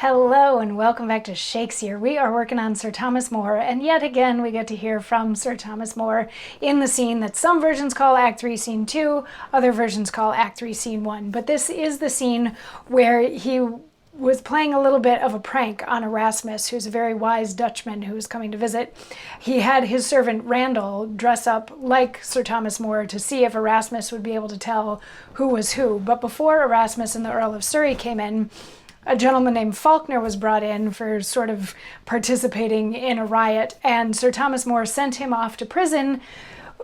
Hello and welcome back to Shakesyear. We are working on Sir Thomas More, and yet again we get to hear from Sir Thomas More in the scene that some versions call Act 3, Scene 2, other versions call Act 3, Scene 1. But this is the scene where he was playing a little bit of a prank on Erasmus, who's a very wise Dutchman who's coming to visit. He had his servant Randall dress up like Sir Thomas More to see if Erasmus would be able to tell who was who. But before Erasmus and the Earl of Surrey came in, a gentleman named Faulkner was brought in for sort of participating in a riot, and Sir Thomas More sent him off to prison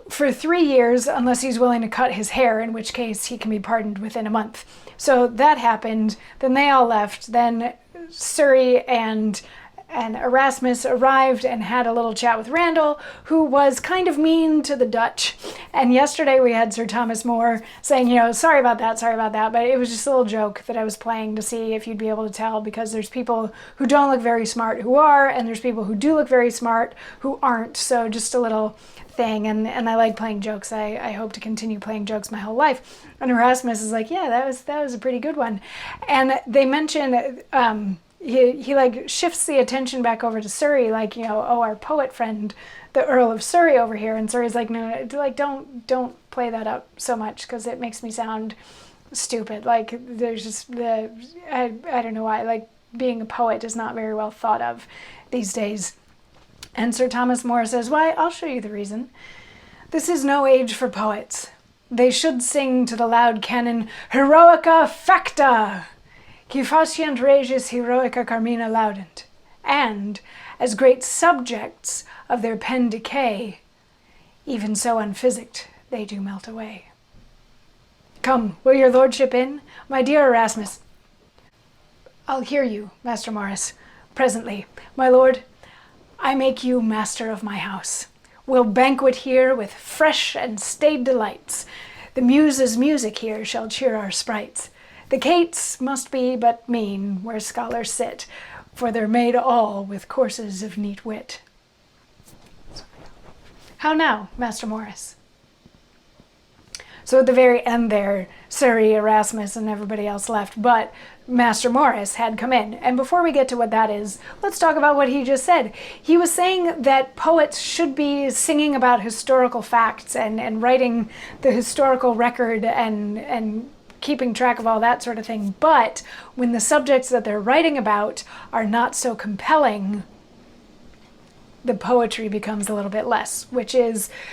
for 3 years unless he's willing to cut his hair, in which case he can be pardoned within a month. So that happened. Then they all left. Then Surrey and Erasmus arrived and had a little chat with Randall, who was kind of mean to the Dutch. And yesterday we had Sir Thomas More saying, sorry about that, but it was just a little joke that I was playing to see if you'd be able to tell, because there's people who don't look very smart who are, and there's people who do look very smart who aren't. So just a little thing, and I like playing jokes. I hope to continue playing jokes my whole life. And Erasmus is like, yeah, that was a pretty good one. And they mention he like shifts the attention back over to Surrey, like, our poet friend, the Earl of Surrey over here. And Surrey's like, no, like don't play that up so much because it makes me sound stupid. Like there's just I don't know why, like being a poet is not very well thought of these days. And Sir Thomas More says, why, I'll show you the reason. This is no age for poets. They should sing to the loud cannon, Heroica facta! Qui facient regis heroica carmina laudent, and, as great subjects of their pen decay, even so unphysicked they do melt away. Come, will your lordship in? My dear Erasmus. I'll hear you, Master Morris, presently. My lord, I make you master of my house. We'll banquet here with fresh and staid delights. The muse's music here shall cheer our sprites. The cates must be but mean where scholars sit, for they're made all with courses of neat wit. How now, Master Morris? So at the very end there, Surrey, Erasmus, and everybody else left, but Master Morris had come in. And before we get to what that is, let's talk about what he just said. He was saying that poets should be singing about historical facts and writing the historical record and keeping track of all that sort of thing. But when the subjects that they're writing about are not so compelling, the poetry becomes a little bit less,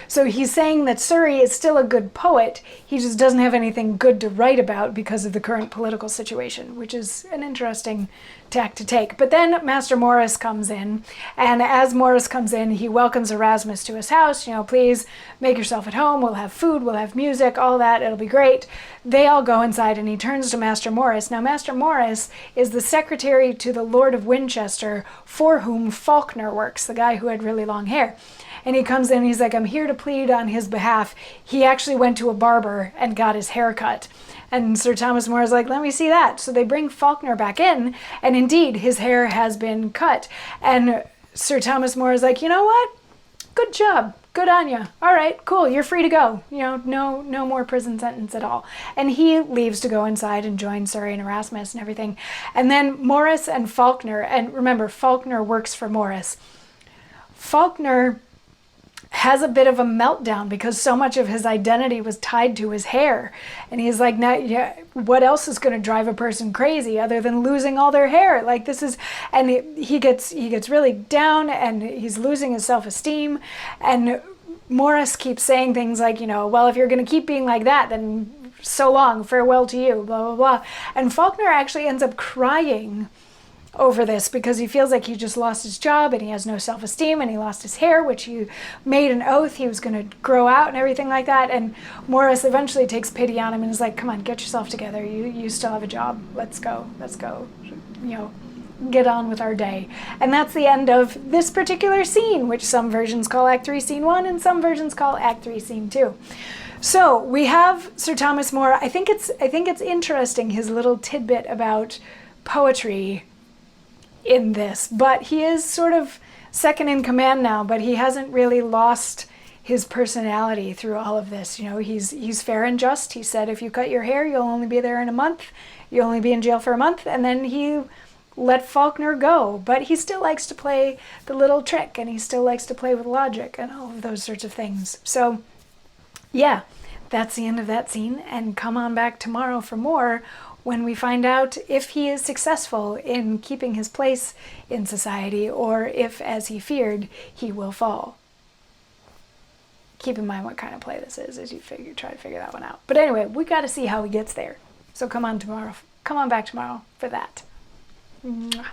so he's saying that Surrey is still a good poet, he just doesn't have anything good to write about because of the current political situation, which is an interesting tack to take. But then Master Morris comes in, and as Morris comes in, he welcomes Erasmus to his house. Please make yourself at home, we'll have food, we'll have music, all that, it'll be great. They all go inside, and he turns to Master Morris. Now, Master Morris is the secretary to the Lord of Winchester, for whom Faulkner works, the guy who had really long hair. And he comes in and he's like, I'm here to plead on his behalf. He actually went to a barber and got his hair cut. And Sir Thomas More is like, let me see that. So they bring Faulkner back in, and indeed his hair has been cut. And Sir Thomas More is like, you know what? Good job. Good on you. All right, cool. You're free to go. No more prison sentence at all. And he leaves to go inside and join Surrey and Erasmus and everything. And then Morris and Faulkner, and remember, Faulkner works for Morris. Faulkner has a bit of a meltdown because so much of his identity was tied to his hair. And he's like, what else is going to drive a person crazy other than losing all their hair? Like this is, and he gets really down, and he's losing his self-esteem. And Morris keeps saying things like, well, if you're going to keep being like that, then so long, farewell to you, blah, blah, blah. And Faulkner actually ends up crying over this because he feels like he just lost his job and he has no self-esteem, and he lost his hair, which he made an oath he was going to grow out and everything like that. And Morris eventually takes pity on him and is like, come on, get yourself together. You still have a job. Let's go. Get on with our day. And that's the end of this particular scene, which some versions call Act 3, Scene 1, and some versions call Act 3, Scene 2. So we have Sir Thomas More. I think it's interesting, his little tidbit about poetry in this, but he is sort of second in command now, but he hasn't really lost his personality through all of this. He's fair and just. He said, if you cut your hair, you'll only be there in a month. You'll only be in jail for a month. And then he let Faulkner go, but he still likes to play the little trick, and he still likes to play with logic and all of those sorts of things. So yeah, that's the end of that scene, and come on back tomorrow for more when we find out if he is successful in keeping his place in society, or if, as he feared, he will fall. Keep in mind what kind of play this is as you try to figure that one out. But anyway, we got to see how he gets there. So come on back tomorrow for that. Mwah.